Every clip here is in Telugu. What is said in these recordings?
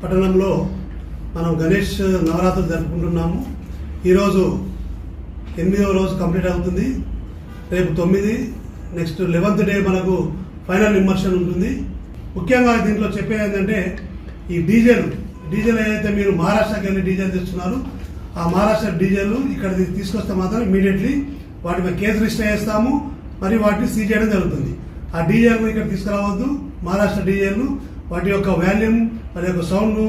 పట్టణంలో మనం గణేష్ నవరాత్రులు జరుపుకుంటున్నాము. ఈరోజు 8వ రోజు కంప్లీట్ అవుతుంది. రేపు 9, నెక్స్ట్ 11th డే మనకు ఫైనల్ ఇమ్మర్షన్ ఉంటుంది. ముఖ్యంగా దీంట్లో చెప్పేది ఏంటంటే ఈ డీజల్ ఏదైతే మీరు మహారాష్ట్రకి వెళ్ళి డీజల్ తెస్తున్నారు, ఆ మహారాష్ట్ర డీజల్ ఇక్కడ తీసుకొస్తే మాత్రం ఇమీడియట్లీ వాటి మీద కేసు రిజిస్టర్ చేస్తాము, మరియు వాటిని సీజ్ చేయడం జరుగుతుంది. ఆ డీజల్ ఇక్కడ తీసుకురావద్దు. మహారాష్ట్ర డీజల్ వాటి యొక్క వాల్యూమ్, వాటి యొక్క సౌండ్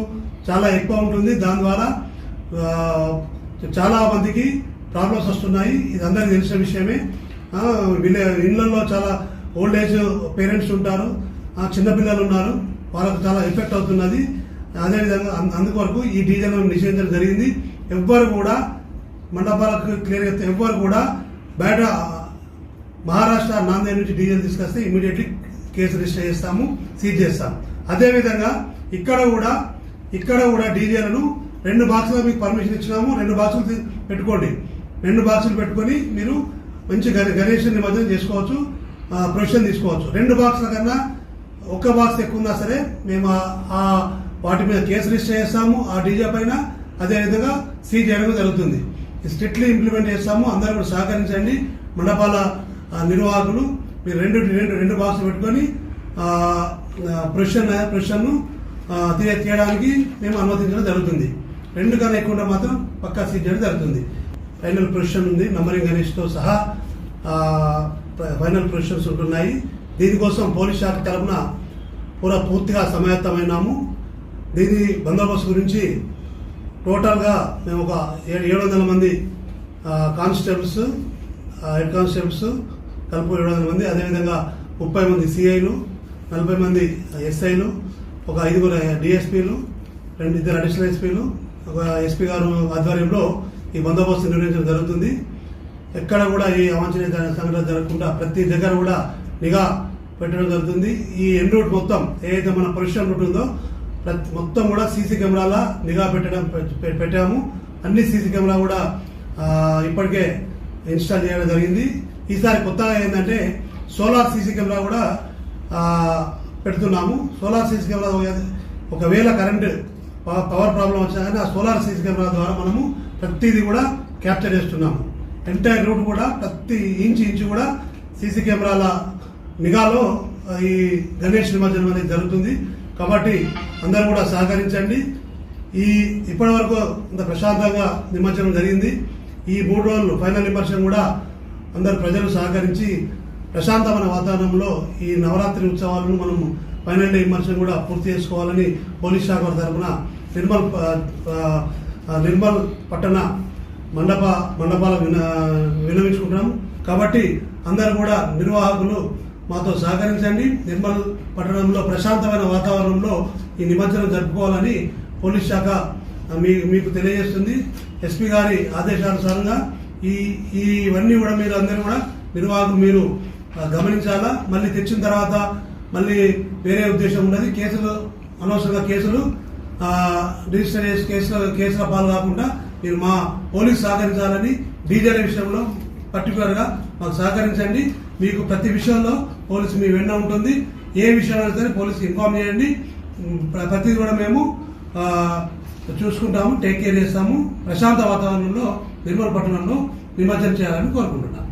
చాలా ఎక్కువ ఉంటుంది. దాని ద్వారా చాలా మందికి ప్రాబ్లమ్స్ వస్తున్నాయి. ఇది అందరికీ తెలిసిన విషయమే. ఇళ్లలో చాలా ఓల్డ్ ఏజ్ పేరెంట్స్ ఉంటారు, చిన్నపిల్లలు ఉన్నారు, వాళ్ళకు చాలా ఎఫెక్ట్ అవుతున్నది. అదేవిధంగా అందుకొరకు ఈ డీజల్ నిషేధించడం జరిగింది. ఎవ్వరు కూడా మండపాలకు క్లియర్గా ఎవ్వరు కూడా బయట మహారాష్ట్ర నాందేడ్ నుంచి డీజల్ తీసుకొస్తే ఇమీడియట్లీ కేసు రిజిస్టర్ చేస్తాము, సీజ్ చేస్తాము. అదేవిధంగా ఇక్కడ కూడా డీజేలను 2 బాక్సులు మీకు పర్మిషన్ ఇచ్చినాము. 2 బాక్సులు పెట్టుకోండి. 2 బాక్సులు పెట్టుకొని మీరు మంచి గణేష్ నిమజ్జనం చేసుకోవచ్చు, ప్రొవిజన్ తీసుకోవచ్చు. 2 బాక్సుల కన్నా 1 బాక్స్ ఎక్కువ ఉన్నా సరే మేము వాటి మీద కేసు రిజిస్టర్ చేస్తాము, ఆ డీజే పైన. అదేవిధంగా సీజ్ చేయడం జరుగుతుంది. స్ట్రిక్ట్లీ ఇంప్లిమెంట్ చేస్తాము. అందరూ కూడా సహకరించండి. మండపాల నిర్వాహకులు మీరు 2 బాక్సులు పెట్టుకొని ప్రొవిజన్ను తీయడానికి మేము అనుమతించడం జరుగుతుంది. 2 కన్నా ఎక్కువ మాత్రం పక్కా సీజ్ చేయడం జరుగుతుంది. ఫైనల్ ప్రొవిజన్ ఉంది, నంబరింగ్ గణేష్తో సహా ఫైనల్ ప్రొవిజన్స్ ఉంటున్నాయి. దీనికోసం పోలీస్ శాఖ తరఫున పూర్తిగా సమాయత్తమైనాము. దీని బందోబస్తు గురించి టోటల్గా మేము ఒక 700 మంది కానిస్టేబుల్స్, హెడ్ కానిస్టేబుల్స్ కలుపు 700 మంది, అదేవిధంగా 30 మంది సిఐలు, 40 మంది ఎస్ఐలు, ఒక 5 డిఎస్పీలు, 2 అడిషనల్ ఎస్పీలు, ఒక ఎస్పీ గారు ఆధ్వర్యంలో ఈ బందోబస్తు నిర్వహించడం జరుగుతుంది. ఎక్కడ కూడా ఈ అవాంఛనీయ సంఘటన జరగకుండా ప్రతి దగ్గర కూడా నిఘా పెట్టడం జరుగుతుంది. ఈ ఎండ్ రూట్ మొత్తం ఏదైతే మన పొజిషన్ రూట్ ఉందో మొత్తం కూడా సీసీ కెమెరాల నిఘా పెట్టాము. అన్ని సీసీ కెమెరా కూడా ఇప్పటికే ఇన్స్టాల్ చేయడం జరిగింది. ఈసారి కొత్తగా ఏంటంటే సోలార్ సీసీ కెమెరా కూడా పెడుతున్నాము. సోలార్ సీసీ కెమెరా ఒకవేళ కరెంట్ పవర్ ప్రాబ్లం వచ్చినా కానీ ఆ సోలార్ సీసీ కెమెరా ద్వారా మనము ప్రతిదీ కూడా క్యాప్చర్ చేస్తున్నాము. ఎంటైర్ రూట్ కూడా ప్రతి ఇంచు కూడా సీసీ కెమెరాల నిఘాలో ఈ గణేష్ నిమజ్జనం అనేది జరుగుతుంది. కాబట్టి అందరూ కూడా సహకరించండి. ఇప్పటి వరకు ఇంత ప్రశాంతంగా నిమజ్జనం జరిగింది. ఈ 3 రోజులు ఫైనల్ ఇమర్షన్ కూడా అందరు ప్రజలు సహకరించి ప్రశాంతమైన వాతావరణంలో ఈ నవరాత్రి ఉత్సవాలను మనం ఫైనల్ డే ఇమర్షన్ కూడా పూర్తి చేసుకోవాలని పోలీస్ శాఖ తరఫున నిర్మల్ పట్టణ మండపాల విన్నవించుకుంటున్నాం. కాబట్టి అందరూ కూడా నిర్వాహకులు మాతో సహకరించండి. నిర్మల్ పట్టణంలో ప్రశాంతమైన వాతావరణంలో ఈ నిమజ్జనం జరుపుకోవాలని పోలీస్ శాఖ మీకు తెలియజేస్తుంది. ఎస్పీ గారి ఆదేశానుసారంగా ఇవన్నీ కూడా మీరు అందరూ కూడా నిర్వాహకులు మీరు గమనించాలా. మళ్ళీ తెచ్చిన తర్వాత మళ్ళీ వేరే ఉద్దేశం ఉన్నది. అనవసరంగా కేసులు రిజిస్టర్ చేసి కేసుల పాలు కాకుండా మీరు మా పోలీసు సహకరించాలని, డీజేల విషయంలో పర్టికులర్గా మాకు సహకరించండి. మీకు ప్రతి విషయంలో పోలీసు మీ వెంట ఉంటుంది. ఏ విషయమైనా సరే పోలీసుకి ఇన్ఫార్మ్ చేయండి. ప్రతిదీ కూడా మేము చూసుకుంటాము, టేక్ కేర్ చేస్తాము. ప్రశాంత వాతావరణంలో నిర్మల్ పట్టణంలో నిమజ్జనం చేయాలని కోరుకుంటున్నాం.